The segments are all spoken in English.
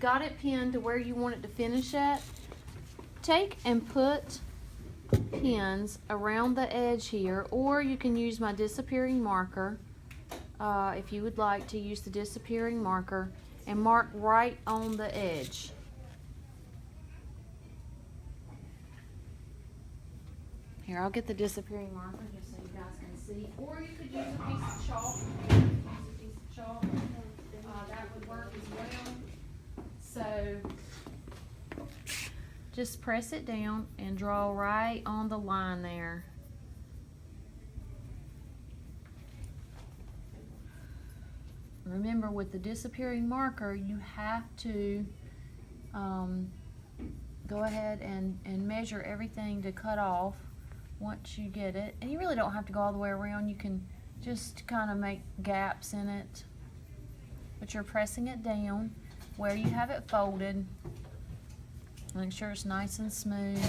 got it pinned to where you want it to finish at, take and put pins around the edge here, or you can use my disappearing marker if you would like to use the disappearing marker, and mark right on the edge. Here, I'll get the disappearing marker just so you guys can see. Or you could use a piece of chalk. That would work as well. So, just press it down and draw right on the line there. Remember, with the disappearing marker, you have to go ahead and measure everything to cut off once you get it. And you really don't have to go all the way around. You can just kind of make gaps in it. But you're pressing it down where you have it folded. Make sure it's nice and smooth.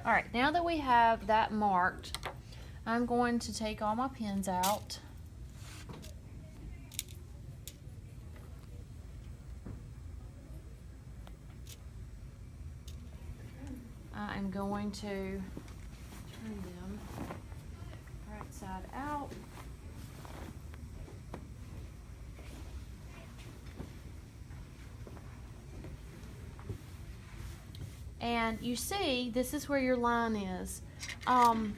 All right, now that we have that marked, I'm going to take all my pins out. I am going to turn them right side out. And you see, this is where your line is. Some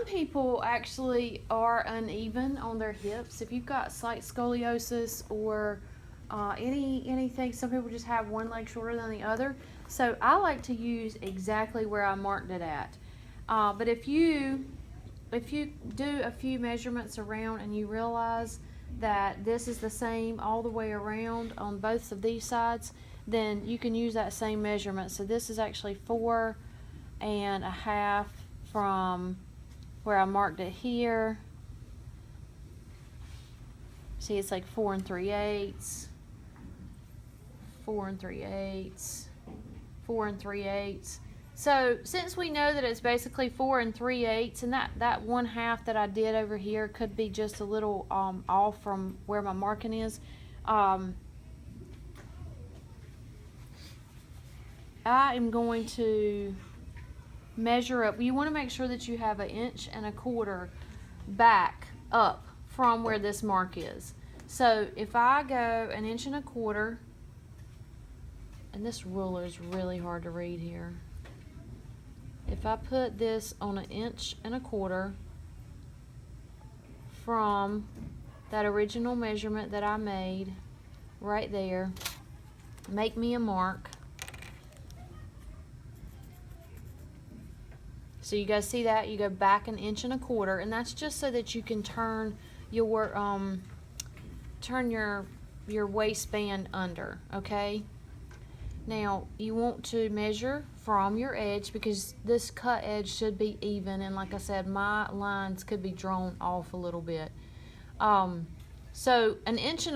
people actually are uneven on their hips. If you've got slight scoliosis or anything, some people just have one leg shorter than the other. So I like to use exactly where I marked it at. But if you do a few measurements around and you realize that this is the same all the way around on both of these sides, then you can use that same measurement. So this is actually 4.5 from where I marked it here. See, it's like 4 3/8, 4 3/8, 4 3/8. So since we know that it's basically 4 3/8, and that 1/2 that I did over here could be just a little off from where my marking is, I am going to measure up. You want to make sure that you have 1.25 inches back up from where this mark is. So if I go 1.25 inches, and this ruler is really hard to read here. If I put this on 1.25 inches from that original measurement that I made right there, make me a mark. So you guys see that? You go back 1.25 inches, and that's just so that you can turn your waistband under, okay? Now you want to measure from your edge, because this cut edge should be even, and like I said, my lines could be drawn off a little bit. So 1.25 inches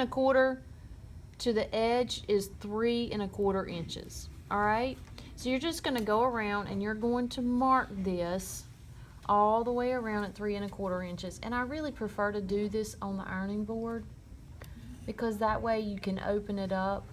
to the edge is 3.25 inches. All right. So you're just going to go around and you're going to mark this all the way around at 3.25 inches. And I really prefer to do this on the ironing board, because that way you can open it up.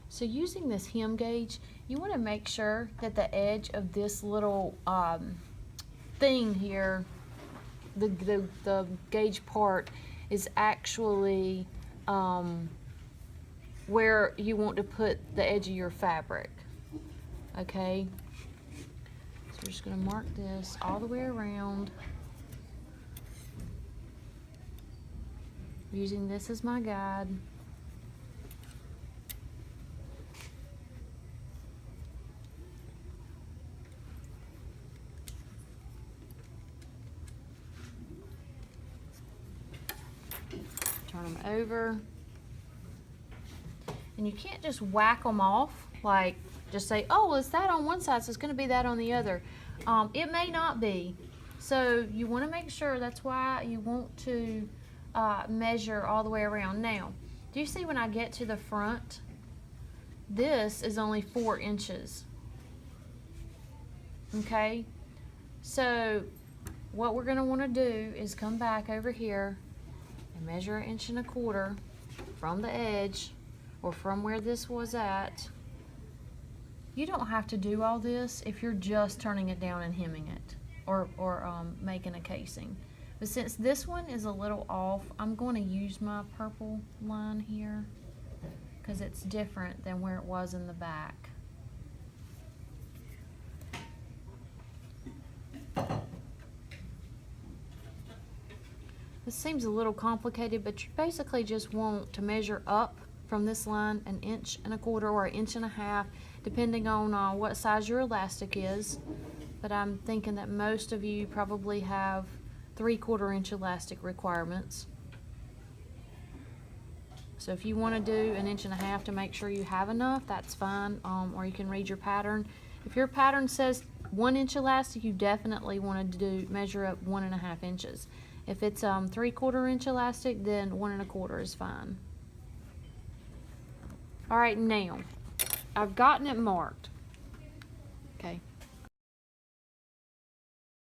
So using this hem gauge, you want to make sure that the edge of this little thing here, the gauge part, is actually where you want to put the edge of your fabric. Okay? So we're just going to mark this all the way around, using this as my guide. them over. And you can't just whack them off, like just say, oh, well, it's that on one side, so it's going to be that on the other. It may not be. So you want to make sure, that's why you want to measure all the way around. Now, do you see when I get to the front, this is only 4 inches. Okay, so what we're going to want to do is come back over here and measure 1.25 inches from the edge, or from where this was at. You don't have to do all this if you're just turning it down and hemming it, or making a casing. But since this one is a little off, I'm going to use my purple line here because it's different than where it was in the back. This seems a little complicated, but you basically just want to measure up from this line 1.25 inches or 1.5 inches, depending on what size your elastic is. But I'm thinking that most of you probably have 3/4 inch elastic requirements. So if you want to do 1.5 inches to make sure you have enough, that's fine. Or you can read your pattern. If your pattern says 1 inch elastic, you definitely want to measure up 1.5 inches. If it's 3/4 inch elastic, then 1.25 is fine. All right, now I've gotten it marked. Okay,